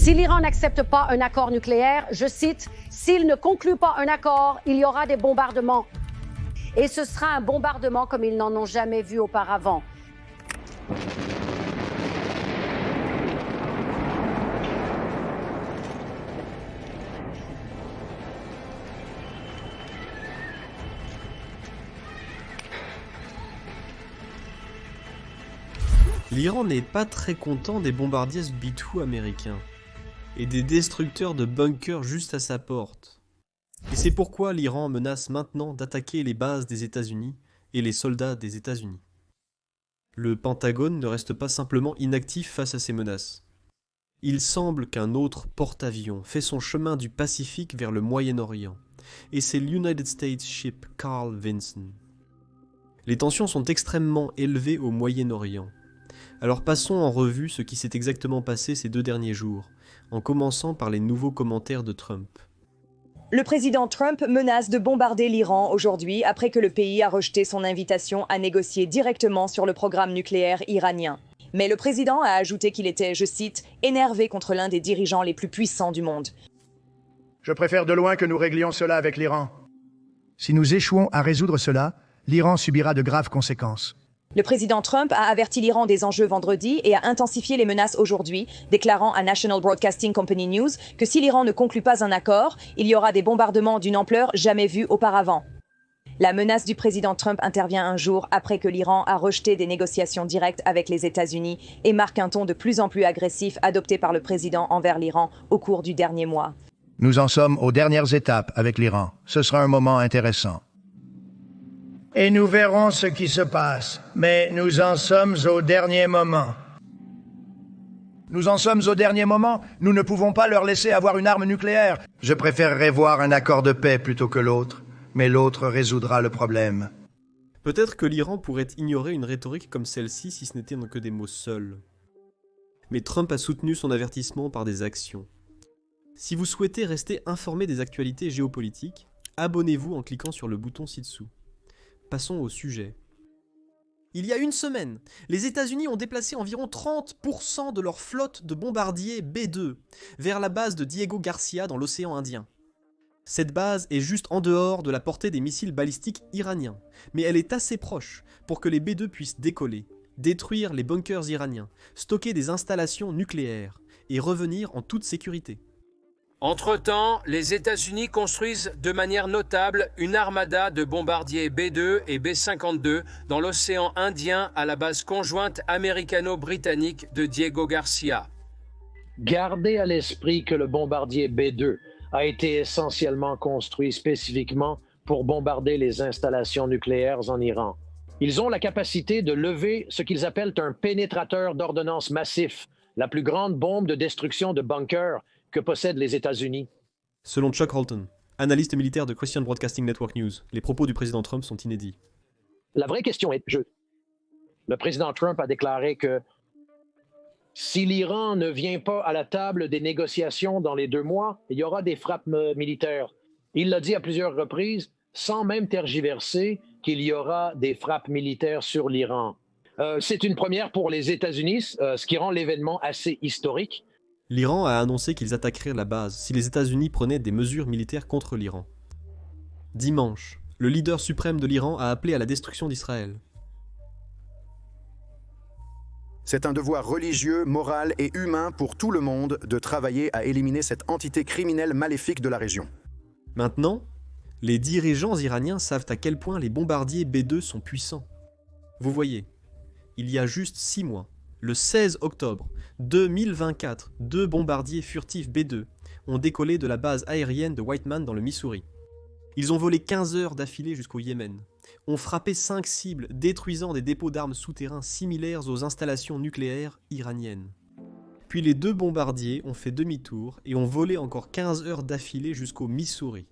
Si l'Iran n'accepte pas un accord nucléaire, je cite, « S'il ne conclut pas un accord, il y aura des bombardements. Et ce sera un bombardement comme ils n'en ont jamais vu auparavant. » L'Iran n'est pas très content des bombardiers B-2 américains et des destructeurs de bunkers juste à sa porte. Et c'est pourquoi l'Iran menace maintenant d'attaquer les bases des États-Unis et les soldats des États-Unis. Le Pentagone ne reste pas simplement inactif face à ces menaces. Il semble qu'un autre porte-avions fait son chemin du Pacifique vers le Moyen-Orient, et c'est l'United States Ship Carl Vinson. Les tensions sont extrêmement élevées au Moyen-Orient. Alors passons en revue ce qui s'est exactement passé ces 2 derniers jours, en commençant par les nouveaux commentaires de Trump. Le président Trump menace de bombarder l'Iran aujourd'hui après que le pays a rejeté son invitation à négocier directement sur le programme nucléaire iranien. Mais le président a ajouté qu'il était, je cite, « énervé contre l'un des dirigeants les plus puissants du monde ». Je préfère de loin que nous réglions cela avec l'Iran. Si nous échouons à résoudre cela, l'Iran subira de graves conséquences. Le président Trump a averti l'Iran des enjeux vendredi et a intensifié les menaces aujourd'hui, déclarant à National Broadcasting Company News que si l'Iran ne conclut pas un accord, il y aura des bombardements d'une ampleur jamais vue auparavant. La menace du président Trump intervient un jour après que l'Iran a rejeté des négociations directes avec les États-Unis et marque un ton de plus en plus agressif adopté par le président envers l'Iran au cours du dernier mois. Nous en sommes aux dernières étapes avec l'Iran. Ce sera un moment intéressant. Et nous verrons ce qui se passe. Mais nous en sommes au dernier moment. Nous en sommes au dernier moment. Nous ne pouvons pas leur laisser avoir une arme nucléaire. Je préférerais voir un accord de paix plutôt que l'autre. Mais l'autre résoudra le problème. Peut-être que l'Iran pourrait ignorer une rhétorique comme celle-ci si ce n'était que des mots seuls. Mais Trump a soutenu son avertissement par des actions. Si vous souhaitez rester informé des actualités géopolitiques, abonnez-vous en cliquant sur le bouton ci-dessous. Passons au sujet. Il y a une semaine, les États-Unis ont déplacé environ 30% de leur flotte de bombardiers B-2 vers la base de Diego Garcia dans l'océan Indien. Cette base est juste en dehors de la portée des missiles balistiques iraniens, mais elle est assez proche pour que les B-2 puissent décoller, détruire les bunkers iraniens, stocker des installations nucléaires et revenir en toute sécurité. Entre-temps, les États-Unis construisent de manière notable une armada de bombardiers B-2 et B-52 dans l'océan Indien à la base conjointe américano-britannique de Diego Garcia. Gardez à l'esprit que le bombardier B-2 a été essentiellement construit spécifiquement pour bombarder les installations nucléaires en Iran. Ils ont la capacité de lever ce qu'ils appellent un pénétrateur d'ordnance massif, la plus grande bombe de destruction de bunkers que possèdent les États-Unis. Selon Chuck Holton, analyste militaire de Christian Broadcasting Network News, les propos du président Trump sont inédits. La vraie question est, le président Trump a déclaré que si l'Iran ne vient pas à la table des négociations dans les 2 mois, il y aura des frappes militaires. Il l'a dit à plusieurs reprises, sans même tergiverser, qu'il y aura des frappes militaires sur l'Iran. C'est une première pour les États-Unis, ce qui rend l'événement assez historique. L'Iran a annoncé qu'ils attaqueraient la base si les États-Unis prenaient des mesures militaires contre l'Iran. Dimanche, le leader suprême de l'Iran a appelé à la destruction d'Israël. C'est un devoir religieux, moral et humain pour tout le monde de travailler à éliminer cette entité criminelle maléfique de la région. Maintenant, les dirigeants iraniens savent à quel point les bombardiers B-2 sont puissants. Vous voyez, il y a juste 6 mois, le 16 octobre 2024, 2 bombardiers furtifs B-2 ont décollé de la base aérienne de Whiteman dans le Missouri. Ils ont volé 15 heures d'affilée jusqu'au Yémen, ont frappé 5 cibles détruisant des dépôts d'armes souterrains similaires aux installations nucléaires iraniennes. Puis les 2 bombardiers ont fait demi-tour et ont volé encore 15 heures d'affilée jusqu'au Missouri.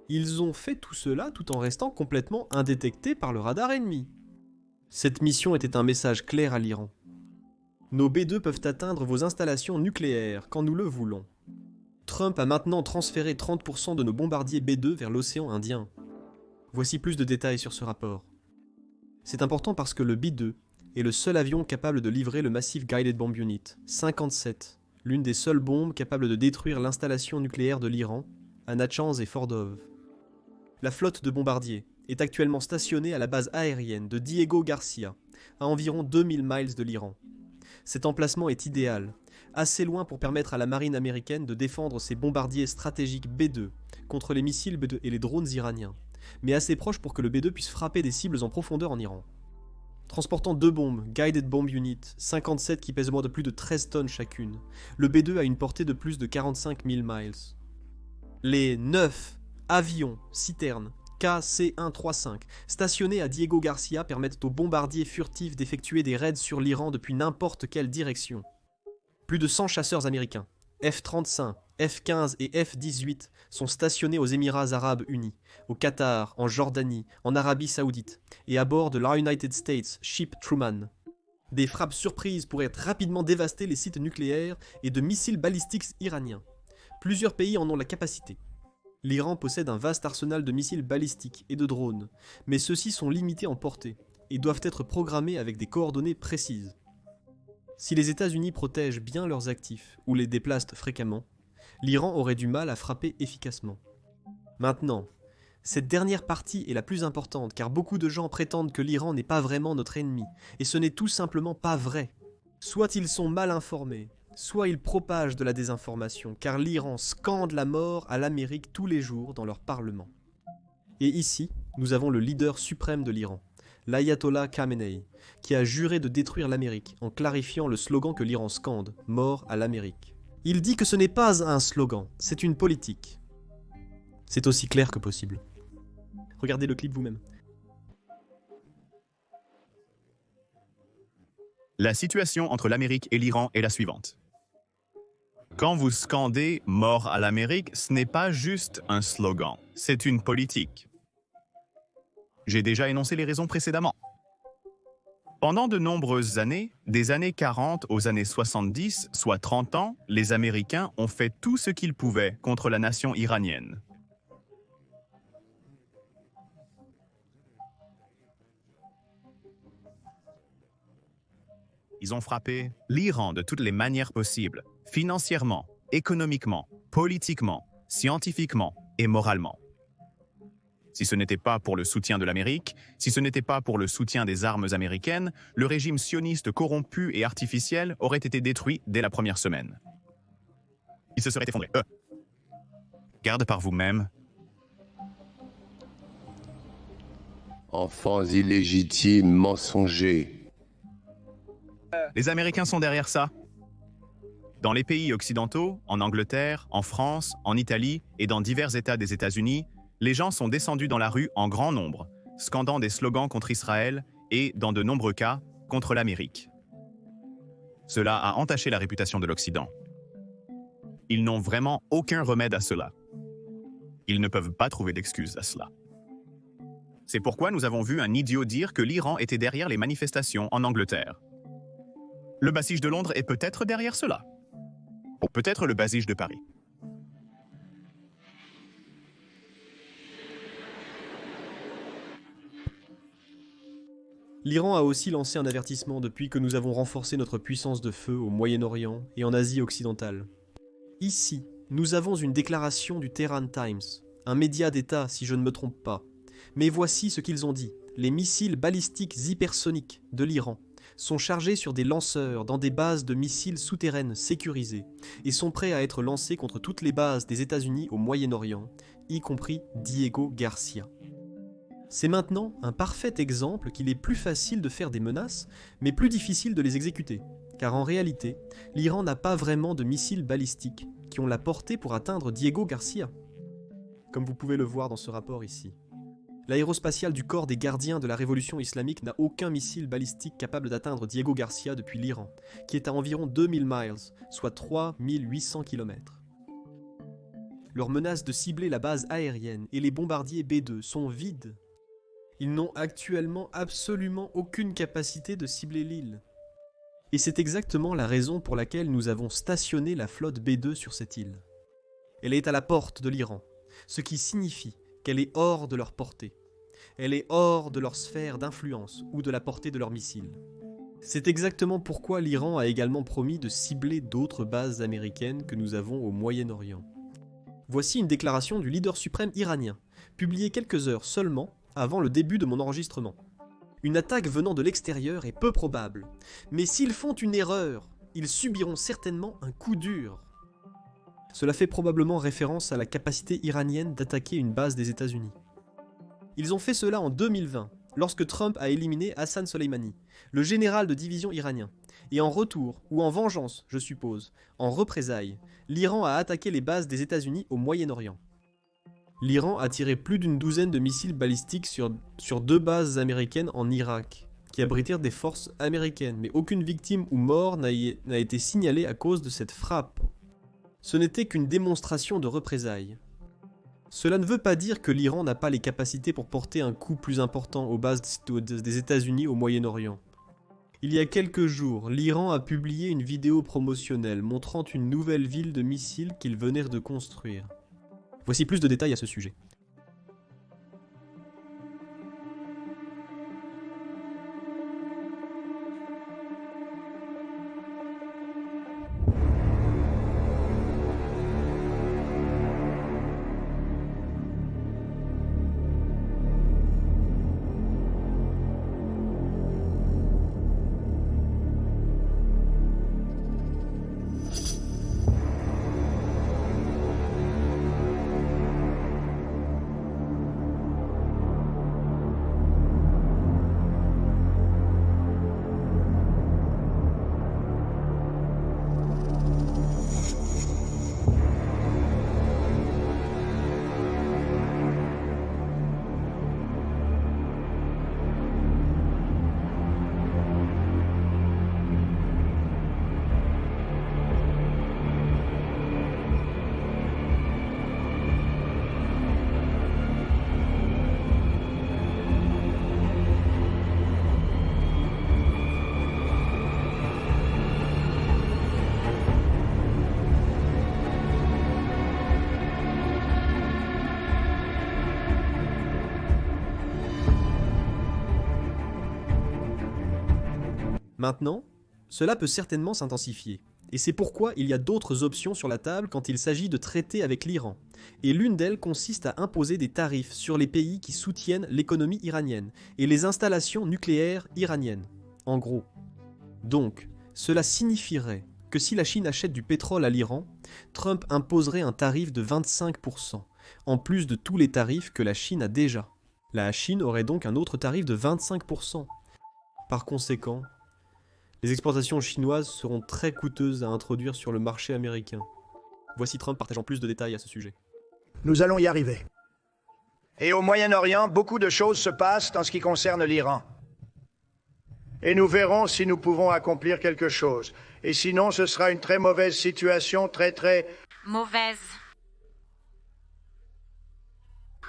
Ils ont fait tout cela tout en restant complètement indétectés par le radar ennemi. Cette mission était un message clair à l'Iran. Nos B-2 peuvent atteindre vos installations nucléaires quand nous le voulons. Trump a maintenant transféré 30% de nos bombardiers B-2 vers l'océan Indien. Voici plus de détails sur ce rapport. C'est important parce que le B-2 est le seul avion capable de livrer le Massive Guided Bomb Unit 57 l'une des seules bombes capables de détruire l'installation nucléaire de l'Iran, à Natchanz et Fordov. La flotte de bombardiers est actuellement stationnée à la base aérienne de Diego Garcia, à environ 2000 miles de l'Iran. Cet emplacement est idéal, assez loin pour permettre à la marine américaine de défendre ses bombardiers stratégiques B-2 contre les missiles B-2 et les drones iraniens, mais assez proche pour que le B-2 puisse frapper des cibles en profondeur en Iran. Transportant 2 bombes, Guided Bomb Unit, 57 qui pèsent moins de plus de 13 tonnes chacune, le B-2 a une portée de plus de 45 000 miles. Les 9 avions citernes KC-135 stationnés à Diego Garcia permettent aux bombardiers furtifs d'effectuer des raids sur l'Iran depuis n'importe quelle direction. Plus de 100 chasseurs américains, F-35, F-15 et F-18 sont stationnés aux Émirats Arabes Unis, au Qatar, en Jordanie, en Arabie Saoudite et à bord de l'United States Ship Truman. Des frappes surprises pourraient rapidement dévaster les sites nucléaires et de missiles balistiques iraniens. Plusieurs pays en ont la capacité. L'Iran possède un vaste arsenal de missiles balistiques et de drones, mais ceux-ci sont limités en portée et doivent être programmés avec des coordonnées précises. Si les États-Unis protègent bien leurs actifs ou les déplacent fréquemment, l'Iran aurait du mal à frapper efficacement. Maintenant, cette dernière partie est la plus importante car beaucoup de gens prétendent que l'Iran n'est pas vraiment notre ennemi, et ce n'est tout simplement pas vrai. Soit ils sont mal informés, soit ils propagent de la désinformation, car l'Iran scande la mort à l'Amérique tous les jours dans leur parlement. Et ici, nous avons le leader suprême de l'Iran, l'Ayatollah Khamenei, qui a juré de détruire l'Amérique en clarifiant le slogan que l'Iran scande, « Mort à l'Amérique ». Il dit que ce n'est pas un slogan, c'est une politique. C'est aussi clair que possible. Regardez le clip vous-même. La situation entre l'Amérique et l'Iran est la suivante. Quand vous scandez « Mort à l'Amérique », ce n'est pas juste un slogan, c'est une politique. J'ai déjà énoncé les raisons précédemment. Pendant de nombreuses années, des années 40 aux années 70, soit 30 ans, les Américains ont fait tout ce qu'ils pouvaient contre la nation iranienne. Ils ont frappé l'Iran de toutes les manières possibles, financièrement, économiquement, politiquement, scientifiquement et moralement. Si ce n'était pas pour le soutien de l'Amérique, si ce n'était pas pour le soutien des armes américaines, le régime sioniste corrompu et artificiel aurait été détruit dès la première semaine. Il se serait effondré. Garde par vous-même. Enfants illégitimes, mensongers. Les Américains sont derrière ça. Dans les pays occidentaux, en Angleterre, en France, en Italie et dans divers États des États-Unis, les gens sont descendus dans la rue en grand nombre, scandant des slogans contre Israël et, dans de nombreux cas, contre l'Amérique. Cela a entaché la réputation de l'Occident. Ils n'ont vraiment aucun remède à cela. Ils ne peuvent pas trouver d'excuse à cela. C'est pourquoi nous avons vu un idiot dire que l'Iran était derrière les manifestations en Angleterre. Le Basige de Londres est peut-être derrière cela. Ou peut-être le Basige de Paris. L'Iran a aussi lancé un avertissement depuis que nous avons renforcé notre puissance de feu au Moyen-Orient et en Asie occidentale. Ici, nous avons une déclaration du Tehran Times, un média d'État si je ne me trompe pas. Mais voici ce qu'ils ont dit. Les missiles balistiques hypersoniques de l'Iran sont chargés sur des lanceurs dans des bases de missiles souterraines sécurisées et sont prêts à être lancés contre toutes les bases des États-Unis au Moyen-Orient, y compris Diego Garcia. C'est maintenant un parfait exemple qu'il est plus facile de faire des menaces, mais plus difficile de les exécuter, car en réalité, l'Iran n'a pas vraiment de missiles balistiques qui ont la portée pour atteindre Diego Garcia. Comme vous pouvez le voir dans ce rapport ici. L'aérospatiale du corps des gardiens de la révolution islamique n'a aucun missile balistique capable d'atteindre Diego Garcia depuis l'Iran, qui est à environ 2000 miles, soit 3800 km. Leurs menaces de cibler la base aérienne et les bombardiers B-2 sont vides. Ils n'ont actuellement absolument aucune capacité de cibler l'île. Et c'est exactement la raison pour laquelle nous avons stationné la flotte B-2 sur cette île. Elle est à la porte de l'Iran, ce qui signifie qu'elle est hors de leur portée. Elle est hors de leur sphère d'influence ou de la portée de leurs missiles. C'est exactement pourquoi l'Iran a également promis de cibler d'autres bases américaines que nous avons au Moyen-Orient. Voici une déclaration du leader suprême iranien, publiée quelques heures seulement avant le début de mon enregistrement. Une attaque venant de l'extérieur est peu probable, mais s'ils font une erreur, ils subiront certainement un coup dur. Cela fait probablement référence à la capacité iranienne d'attaquer une base des États-Unis. Ils ont fait cela en 2020, lorsque Trump a éliminé Hassan Soleimani, le général de division iranien. Et en retour, ou en vengeance, je suppose, en représailles, l'Iran a attaqué les bases des États-Unis au Moyen-Orient. L'Iran a tiré plus d'une douzaine de missiles balistiques sur 2 bases américaines en Irak, qui abritèrent des forces américaines, mais aucune victime ou mort n'a été signalée à cause de cette frappe. Ce n'était qu'une démonstration de représailles. Cela ne veut pas dire que l'Iran n'a pas les capacités pour porter un coup plus important aux bases des États-Unis au Moyen-Orient. Il y a quelques jours, l'Iran a publié une vidéo promotionnelle montrant une nouvelle ville de missiles qu'ils venaient de construire. Voici plus de détails à ce sujet. Maintenant, cela peut certainement s'intensifier, et c'est pourquoi il y a d'autres options sur la table quand il s'agit de traiter avec l'Iran, et l'une d'elles consiste à imposer des tarifs sur les pays qui soutiennent l'économie iranienne et les installations nucléaires iraniennes, en gros. Donc, cela signifierait que si la Chine achète du pétrole à l'Iran, Trump imposerait un tarif de 25%, en plus de tous les tarifs que la Chine a déjà. La Chine aurait donc un autre tarif de 25%. Par conséquent, les exportations chinoises seront très coûteuses à introduire sur le marché américain. Voici Trump partageant plus de détails à ce sujet. Nous allons y arriver. Et au Moyen-Orient, beaucoup de choses se passent en ce qui concerne l'Iran. Et nous verrons si nous pouvons accomplir quelque chose. Et sinon, ce sera une très mauvaise situation, très... Mauvaise.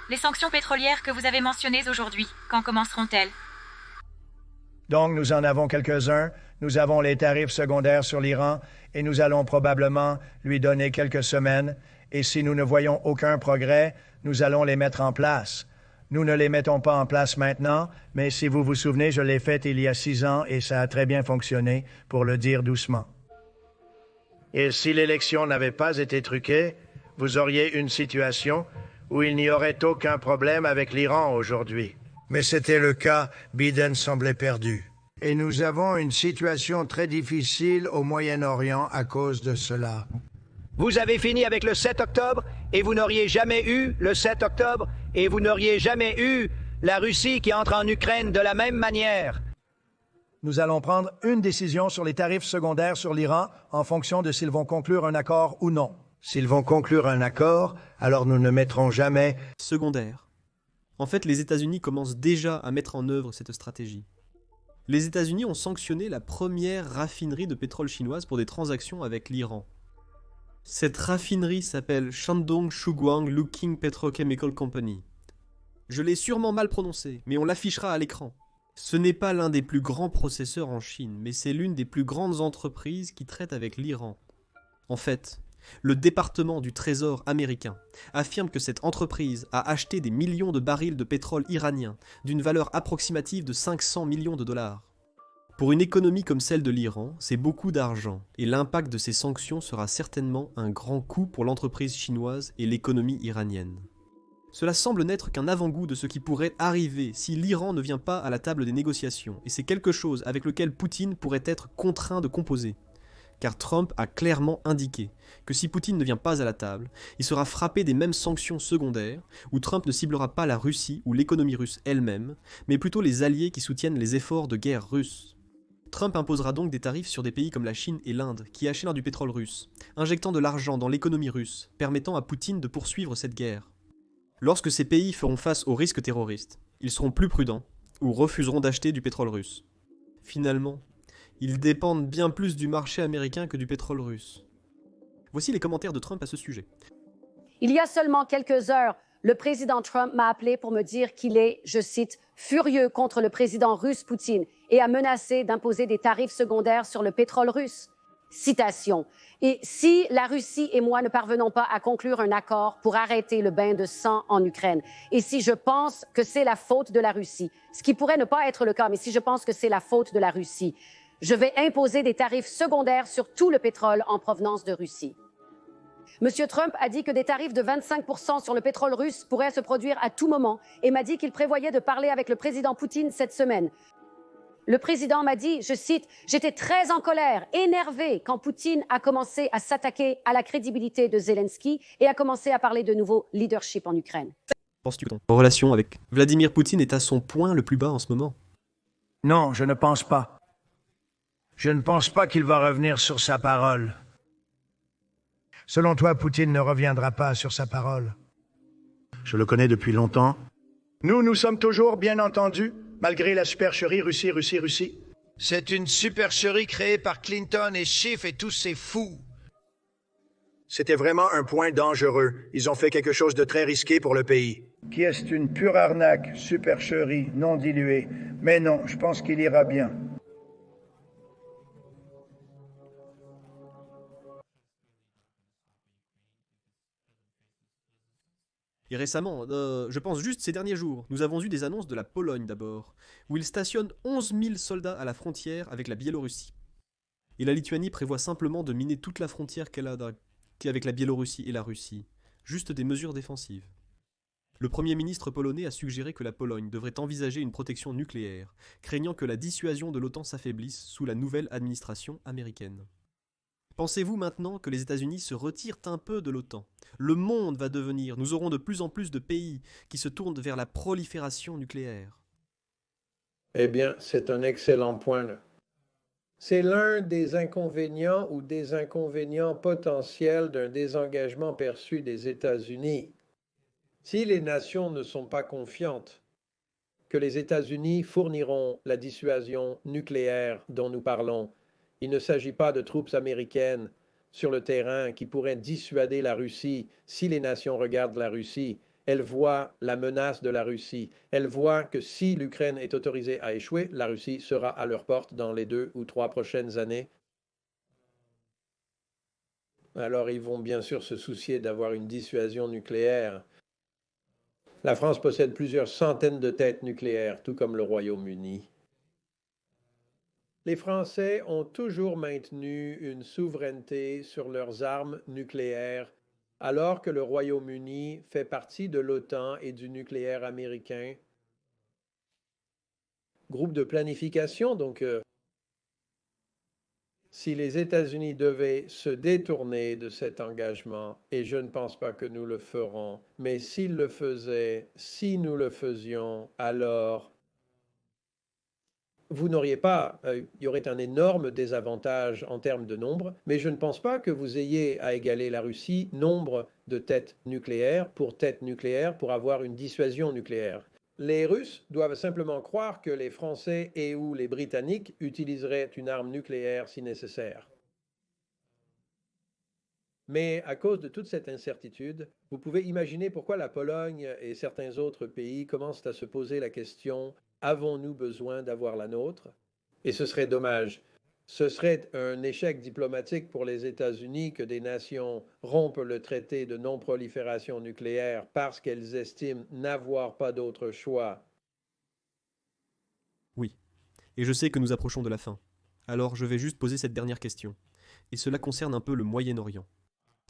Les sanctions pétrolières que vous avez mentionnées aujourd'hui, quand commenceront-elles? Donc, nous en avons quelques-uns. Nous avons les tarifs secondaires sur l'Iran et nous allons probablement lui donner quelques semaines. Et si nous ne voyons aucun progrès, nous allons les mettre en place. Nous ne les mettons pas en place maintenant, mais si vous vous souvenez, je l'ai fait il y a 6 ans et ça a très bien fonctionné, pour le dire doucement. Et si l'élection n'avait pas été truquée, vous auriez une situation où il n'y aurait aucun problème avec l'Iran aujourd'hui. Mais c'était le cas, Biden semblait perdu. Et nous avons une situation très difficile au Moyen-Orient à cause de cela. Vous avez fini avec le 7 octobre et vous n'auriez jamais eu le 7 octobre et vous n'auriez jamais eu la Russie qui entre en Ukraine de la même manière. Nous allons prendre une décision sur les tarifs secondaires sur l'Iran en fonction de s'ils vont conclure un accord ou non. S'ils vont conclure un accord, alors nous ne mettrons jamais... Secondaire. En fait, les États-Unis commencent déjà à mettre en œuvre cette stratégie. Les États-Unis ont sanctionné la première raffinerie de pétrole chinoise pour des transactions avec l'Iran. Cette raffinerie s'appelle Shandong Shouguang Luqing Petrochemical Company. Je l'ai sûrement mal prononcé, mais on l'affichera à l'écran. Ce n'est pas l'un des plus grands processeurs en Chine, mais c'est l'une des plus grandes entreprises qui traitent avec l'Iran. En fait, le département du Trésor américain affirme que cette entreprise a acheté des millions de barils de pétrole iranien d'une valeur approximative de 500 millions de dollars. Pour une économie comme celle de l'Iran, c'est beaucoup d'argent, et l'impact de ces sanctions sera certainement un grand coup pour l'entreprise chinoise et l'économie iranienne. Cela semble n'être qu'un avant-goût de ce qui pourrait arriver si l'Iran ne vient pas à la table des négociations, et c'est quelque chose avec lequel Poutine pourrait être contraint de composer. Car Trump a clairement indiqué que si Poutine ne vient pas à la table, il sera frappé des mêmes sanctions secondaires, où Trump ne ciblera pas la Russie ou l'économie russe elle-même, mais plutôt les alliés qui soutiennent les efforts de guerre russes. Trump imposera donc des tarifs sur des pays comme la Chine et l'Inde, qui achètent du pétrole russe, injectant de l'argent dans l'économie russe, permettant à Poutine de poursuivre cette guerre. Lorsque ces pays feront face aux risques terroristes, ils seront plus prudents, ou refuseront d'acheter du pétrole russe. Finalement, ils dépendent bien plus du marché américain que du pétrole russe. Voici les commentaires de Trump à ce sujet. Il y a seulement quelques heures, le président Trump m'a appelé pour me dire qu'il est, je cite, furieux contre le président russe Poutine et a menacé d'imposer des tarifs secondaires sur le pétrole russe. Citation. Et si la Russie et moi ne parvenons pas à conclure un accord pour arrêter le bain de sang en Ukraine, et si je pense que c'est la faute de la Russie, ce qui pourrait ne pas être le cas, mais si je pense que c'est la faute de la Russie, je vais imposer des tarifs secondaires sur tout le pétrole en provenance de Russie. Monsieur Trump a dit que des tarifs de 25% sur le pétrole russe pourraient se produire à tout moment et m'a dit qu'il prévoyait de parler avec le président Poutine cette semaine. Le président m'a dit, je cite, « J'étais très en colère, énervé quand Poutine a commencé à s'attaquer à la crédibilité de Zelensky et a commencé à parler de nouveau leadership en Ukraine. » Penses-tu que ton relation avec Vladimir Poutine est à son point le plus bas en ce moment? Non, je ne pense pas. Je ne pense pas qu'il va revenir sur sa parole. Selon toi, Poutine ne reviendra pas sur sa parole? Je le connais depuis longtemps. Nous sommes toujours, bien entendu, malgré la supercherie Russie. C'est une supercherie créée par Clinton et Schiff et tous ces fous. C'était vraiment un point dangereux. Ils ont fait quelque chose de très risqué pour le pays. Qui est une pure arnaque, supercherie, non diluée. Mais non, je pense qu'il ira bien. Et récemment, je pense juste ces derniers jours, nous avons eu des annonces de la Pologne d'abord, où ils stationnent 11 000 soldats à la frontière avec la Biélorussie. Et la Lituanie prévoit simplement de miner toute la frontière qu'elle a avec la Biélorussie et la Russie. Juste des mesures défensives. Le Premier ministre polonais a suggéré que la Pologne devrait envisager une protection nucléaire, craignant que la dissuasion de l'OTAN s'affaiblisse sous la nouvelle administration américaine. Pensez-vous maintenant que les États-Unis se retirent un peu de l'OTAN? Le monde va devenir, nous aurons de plus en plus de pays qui se tournent vers la prolifération nucléaire. Eh bien, c'est un excellent point, là. C'est l'un des inconvénients ou des inconvénients potentiels d'un désengagement perçu des États-Unis. Si les nations ne sont pas confiantes que les États-Unis fourniront la dissuasion nucléaire dont nous parlons, il ne s'agit pas de troupes américaines sur le terrain qui pourraient dissuader la Russie. Si les nations regardent la Russie, elles voient la menace de la Russie. Elles voient que si l'Ukraine est autorisée à échouer, la Russie sera à leur porte dans les 2 ou 3 prochaines années. Alors ils vont bien sûr se soucier d'avoir une dissuasion nucléaire. La France possède plusieurs centaines de têtes nucléaires, tout comme le Royaume-Uni. Les Français ont toujours maintenu une souveraineté sur leurs armes nucléaires, alors que le Royaume-Uni fait partie de l'OTAN et du nucléaire américain. Groupe de planification, donc, si les États-Unis devaient se détourner de cet engagement, et je ne pense pas que nous le ferons, mais s'ils le faisaient, si nous le faisions, alors vous n'auriez pas, il y aurait un énorme désavantage en termes de nombre, mais je ne pense pas que vous ayez à égaler la Russie nombre de têtes nucléaires pour avoir une dissuasion nucléaire. Les Russes doivent simplement croire que les Français et ou les Britanniques utiliseraient une arme nucléaire si nécessaire. Mais à cause de toute cette incertitude, vous pouvez imaginer pourquoi la Pologne et certains autres pays commencent à se poser la question: avons-nous besoin d'avoir la nôtre? Et ce serait dommage. Ce serait un échec diplomatique pour les États-Unis que des nations rompent le traité de non-prolifération nucléaire parce qu'elles estiment n'avoir pas d'autre choix. Oui. Et je sais que nous approchons de la fin. Alors je vais juste poser cette dernière question. Et cela concerne un peu le Moyen-Orient.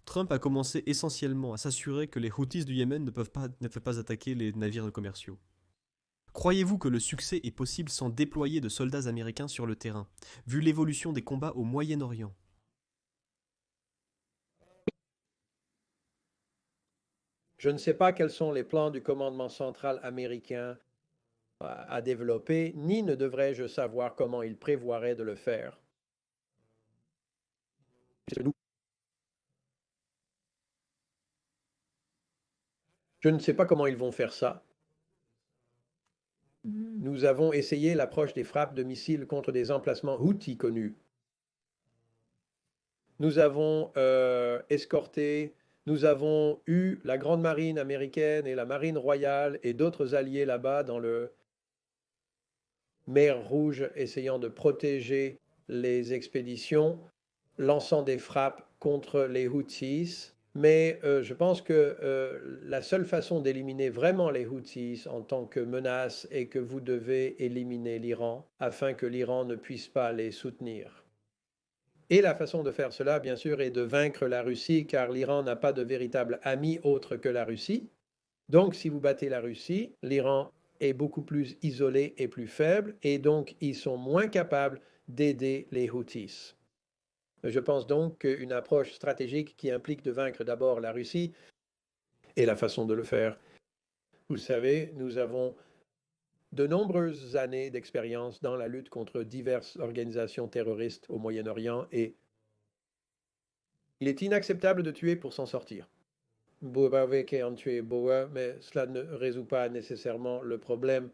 Trump a commencé essentiellement à s'assurer que les Houthis du Yémen ne peuvent pas attaquer les navires commerciaux. Croyez-vous que le succès est possible sans déployer de soldats américains sur le terrain, vu l'évolution des combats au Moyen-Orient? Je ne sais pas quels sont les plans du commandement central américain à développer, ni ne devrais-je savoir comment il prévoirait de le faire. Je ne sais pas comment ils vont faire ça. Nous avons essayé l'approche des frappes de missiles contre des emplacements Houthis connus. Nous avons escorté, nous avons eu la Grande Marine américaine et la Marine royale et d'autres alliés là-bas dans le mer Rouge, essayant de protéger les expéditions, lançant des frappes contre les Houthis. Mais je pense que la seule façon d'éliminer vraiment les Houthis en tant que menace est que vous devez éliminer l'Iran afin que l'Iran ne puisse pas les soutenir. Et la façon de faire cela, bien sûr, est de vaincre la Russie, car l'Iran n'a pas de véritable ami autre que la Russie. Donc, si vous battez la Russie, l'Iran est beaucoup plus isolé et plus faible, et donc ils sont moins capables d'aider les Houthis. Je pense donc qu'une approche stratégique qui implique de vaincre d'abord la Russie est la façon de le faire. Vous savez, nous avons de nombreuses années d'expérience dans la lutte contre diverses organisations terroristes au Moyen-Orient et il est inacceptable de tuer pour s'en sortir. Vous pouvez en tuer beaucoup, mais cela ne résout pas nécessairement le problème.